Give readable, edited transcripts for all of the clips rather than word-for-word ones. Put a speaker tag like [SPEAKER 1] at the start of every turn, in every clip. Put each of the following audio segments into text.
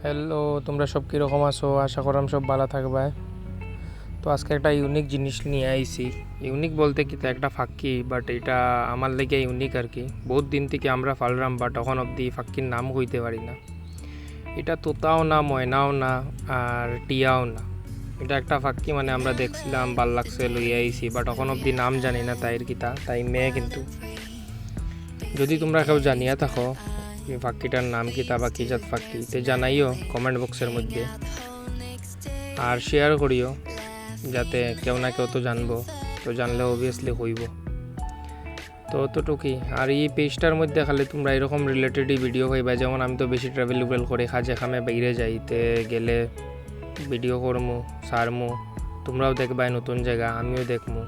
[SPEAKER 1] Hello, তোমরা সব কীরকম আছো? আশা করাম সব ভালো থাকবে। তো আজকে একটা ইউনিক জিনিস নিয়ে আইছি। ইউনিক বলতে কি, তা একটা ফাক্কি, বাট এটা আমার লেগে ইউনিক আর কি। বহুত দিন থেকে আমরা ফালরাম, বাট তখন অবধি ফাক্কির নাম কইতে পারি না। এটা তোতাও না, ময়নাও না, আর টিয়াও না। এটা একটা ফাক্কি, মানে আমরা দেখছিলাম, ভাল লাগছে, লইয়া আইছি, বাট তখন অবধি নাম জানি না তাইর কিতা। তাই মেয়ে কিন্তু, যদি তোমরা কেউ জানিয়া থাকো এই ফাক্কিটার নাম কিতা বা কী জাত ফাক্কি, তে জানাইও কমেন্ট বক্সের মধ্যে, আর শেয়ার করিও, যাতে কেউ না কেউ তো জানবো, তো জানলে অবভিয়াসলি হইব। তো অতটুকুই। আর এই পেজটার মধ্যে খালি তোমরা এরকম রিলেটেডই ভিডিও পাইবা। যেমন আমি তো বেশি ট্রাভেলেবল করে যেখানে বাইরে যাইতে গেলে ভিডিও করমু, সারমু, তোমরাও দেখবাই নতুন জায়গা, আমিও দেখমু,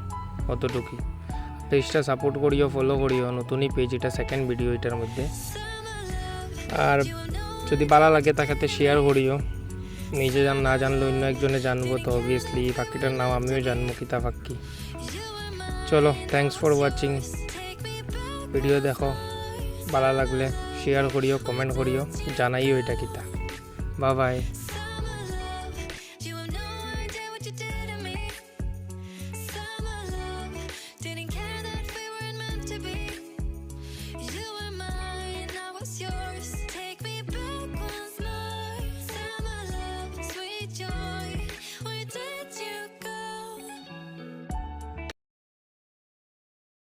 [SPEAKER 1] অতটুকুই। পেজটা সাপোর্ট করিও, ফলো করিও, নতুনই পেজ, এটা সেকেন্ড ভিডিও এটার মধ্যে। আর যদি ভালো লাগে তাকে শেয়ার করিও, নিজে না জানলে অন্য একজনে জানবো, তো অবভিয়াসলি পাখিটার নাম আমিও জানবো কিতা পাখি। চলো, থ্যাংকস ফর ওয়াচিং। ভিডিও দেখো, ভালো লাগলে শেয়ার করিও, কমেন্ট করিও, জানাইও এটা কিতা। Bye bye.